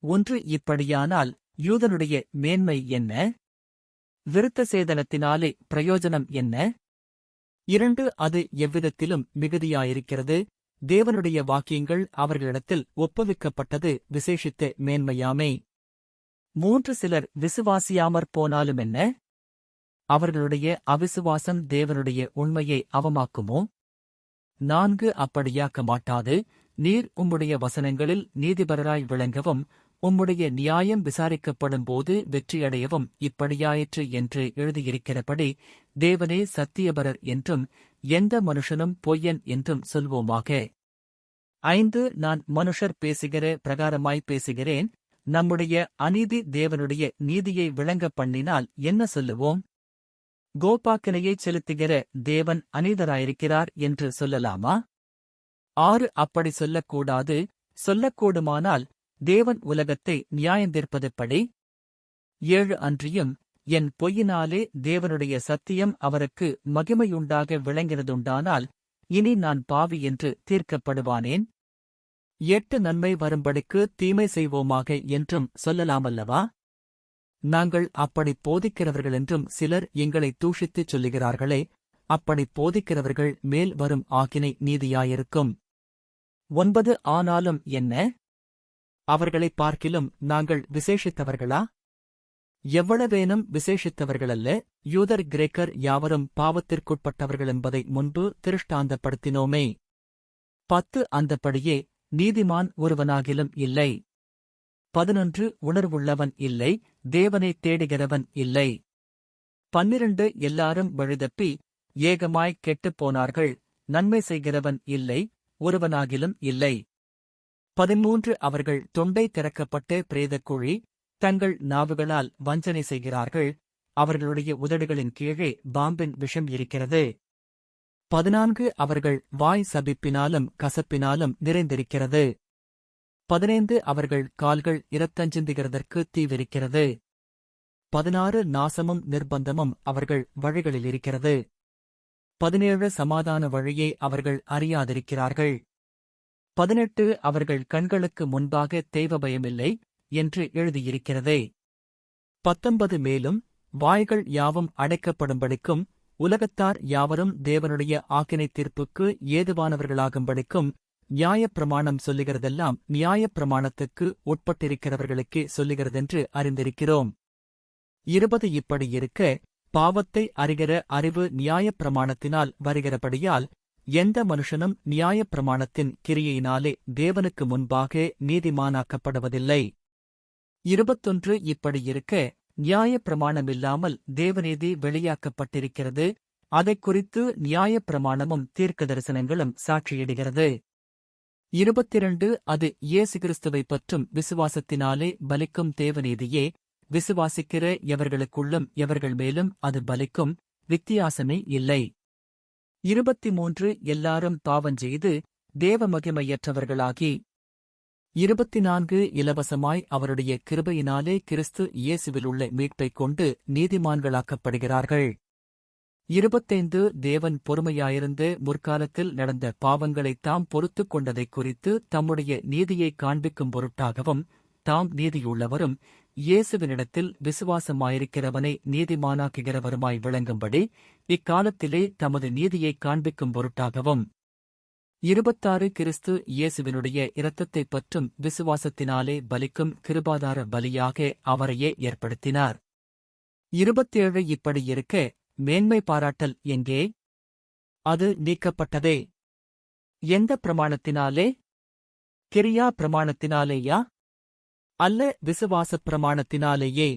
ஒன்று இப்படியானால் யூதனுடைய மேன்மை என்ன? விருத்த சேதனத்தினாலே பிரயோஜனம் என்ன? 2 அது எவ்விதத்திலும் மிகுதியாயிருக்கிறது. தேவனுடைய வாக்கியங்கள் அவர்களிடத்தில் ஒப்புவிக்கப்பட்டது விசேஷித்த மேன்மையாமே. 3 சிலர் விசுவாசியாமற் போனாலுமென்ன? அவர்களுடைய அவிசுவாசம் தேவனுடைய உண்மையை அவமாக்குமோ? 4 அப்படியாக்க மாட்டாது. நீர் உம்முடைய வசனங்களில் நீதிபரராய் விளங்கவும் உம்முடைய நியாயம் விசாரிக்கப்படும்போது வெற்றியடையவும் இப்படியாயிற்று என்று எழுதியிருக்கிறபடி தேவனே சத்தியபரர் என்றும் எந்த மனுஷனும் பொய்யன் என்றும் சொல்வோமாக. 5 நான் மனுஷர் பேசுகிற பிரகாரமாய் பேசுகிறேன். நம்முடைய அநீதி தேவனுடைய நீதியை விளங்கப் பண்ணினால் என்ன சொல்லுவோம்? கோபாக்கினையைச் செலுத்துகிற தேவன் அநீதராயிருக்கிறார் என்று சொல்லலாமா? 6 அப்படி சொல்லக்கூடாது. சொல்லக்கூடுமானால் தேவன் உலகத்தை நியாயந்தீர்ப்பதெப்படி? 7 அன்றியும் என் பொய்யினாலே தேவனுடைய சத்தியம் அவருக்கு மகிமையுண்டாக விளங்கினதுண்டானால் இனி நான் பாவி என்று தீர்க்கப்படுவானேன்? 8 நன்மை வரும்படிக்கு தீமை செய்வோமாக என்றும் சொல்லலாமல்லவா? நாங்கள் அப்படி போதிக்கிறவர்களென்றும் சிலர் எங்களை தூஷித்துச் சொல்லுகிறார்களே, அப்படி போதிக்கிறவர்கள் மேல் வரும் ஆக்கினை நீதியாயிருக்கும். 9 ஆனாலும் என்ன? அவர்களைப் பார்க்கிலும் நாங்கள் விசேஷித்தவர்களா? எவ்வளவேனும் விசேஷித்தவர்களல்ல. யூதர் கிரேக்கர் யாவரும் பாவத்திற்குட்பட்டவர்களென்பதை முன்பு திருஷ்டாந்தப்படுத்தினோமே. 10 அந்தப்படியே நீதிமான் ஒருவனாகிலும் இல்லை. 11 உணர்வுள்ளவன் இல்லை, தேவனைத் தேடுகிறவன் இல்லை. 12 எல்லாரும் வழிதப்பி ஏகமாய்க் கெட்டுப் போனார்கள், நன்மை செய்கிறவன் இல்லை, ஒருவனாகிலும் இல்லை. 13 அவர்கள் தொண்டை திறக்கப்பட்ட பிரேதக்குழி, தங்கள் நாவுகளால் வஞ்சனை செய்கிறார்கள், அவர்களுடைய உதடுகளின் கீழே பாம்பின் விஷம் இருக்கிறது. 14 அவர்கள் வாய் சபிப்பினாலும் கசப்பினாலும் நிறைந்திருக்கிறது. 15 அவர்கள் கால்கள் இரத்தஞ்சிந்துகிறதற்கு தீவிரிக்கிறது. 16 நாசமும் நிர்பந்தமும் அவர்கள் வழிகளிலிருக்கிறது. 17 சமாதான வழியை அவர்கள் அறியாதிருக்கிறார்கள். 18 அவர்கள் கண்களுக்கு முன்பாக தெய்வபயமில்லை என்று எழுதியிருக்கிறதே. 19 மேலும் வாய்கள் யாவும் அடைக்கப்படும்படிக்கும் உலகத்தார் யாவரும் தேவனுடைய ஆக்கினை தீர்ப்புக்கு ஏதுவானவர்களாகும்படிக்கும் நியாயப்பிரமாணம் சொல்லுகிறதெல்லாம் நியாயப்பிரமாணத்துக்கு உட்பட்டிருக்கிறவர்களுக்கே சொல்லுகிறதென்று அறிந்திருக்கிறோம். 20 இப்படி இருக்க பாவத்தை அறிகிற அறிவு நியாயப்பிரமாணத்தினால் வருகிறபடியால் எந்த மனுஷனும் நியாயப்பிரமாணத்தின் கிரியையினாலே தேவனுக்கு முன்பாக நீதிமானாக்கப்படுவதில்லை. 21 இப்படி இருக்க நியாயப்பிரமாணமில்லாமல் தேவநீதி வெளியாக்கப்பட்டிருக்கிறது. அதைக் குறித்து நியாயப்பிரமாணமும் தீர்க்க தரிசனங்களும் சாட்சியிடுகிறது. 22 அது இயேசு கிறிஸ்துவைப் பற்றும் விசுவாசத்தினாலே பலிக்கும் தேவநீதியே. விசுவாசிக்கிற எவர்களுக்குள்ளும் எவர்கள் மேலும் அது பலிக்கும், வித்தியாசமே இல்லை. 23 எல்லாரும் பாவஞ்செய்து தேவமகிமையற்றவர்களாகி. 24 இலவசமாய் அவருடைய கிருபையினாலே கிறிஸ்து இயேசுவிலுள்ள மீட்பைக் கொண்டு நீதிமான்களாக்கப்படுகிறார்கள். 25 தேவன் பொறுமையாயிருந்து முற்காலத்தில் நடந்த பாவங்களைத் தாம் பொறுத்துக் கொண்டதைக் குறித்து தம்முடைய நீதியைக் காண்பிக்கும் பொருட்டாகவும் தாம் நீதியுள்ளவரும் இயேசுவினிடத்தில் விசுவாசமாயிருக்கிறவனை நீதிமானாக்குகிறவருமாய் விளங்கும்படி இக்காலத்திலே தமது நீதியைக் காண்பிக்கும் பொருட்டாகவும். 26 கிறிஸ்து இயேசுவினுடைய இரத்தத்தைப் பற்றும் விசுவாசத்தினாலே பலிக்கும் கிருபாதார பலியாக அவரையே ஏற்படுத்தினார். 27 இப்படி இருக்க மேன்மை பாராட்டல் எங்கே? அது நீக்கப்பட்டதே. எந்த பிரமாணத்தினாலே? கிரியா பிரமாணத்தினாலேயா? அல்ல, விசுவாசப் பிரமாணத்தினாலேயே.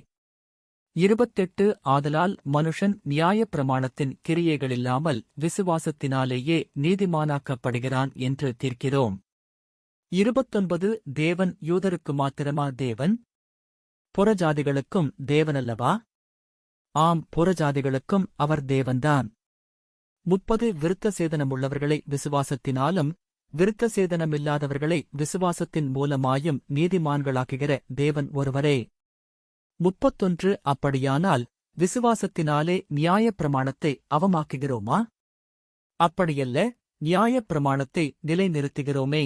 28 ஆதலால் மனுஷன் நியாயப்பிரமாணத்தின் கிரியைகளில்லாமல் விசுவாசத்தினாலேயே நீதிமானாக்கப்படுகிறான் என்று தீர்க்கிறோம். 29 தேவன் யூதருக்கு மாத்திரமா தேவன்? புறஜாதிகளுக்கும் தேவனல்லவா? ஆம், புறஜாதிகளுக்கும் அவர் தேவன்தான். 30 விருத்த சேதனமுள்ளவர்களை விசுவாசத்தினாலும் விருத்த சேதனமில்லாதவர்களை விசுவாசத்தின் மூலமாயும் நீதிமான்களாக்குகிற தேவன் ஒருவரே. 31 அப்படியானால் விசுவாசத்தினாலே நியாயப்பிரமாணத்தை அவமாக்குகிறோமா? அப்படியல்ல, நியாயப்பிரமாணத்தை நிலைநிறுத்துகிறோமே.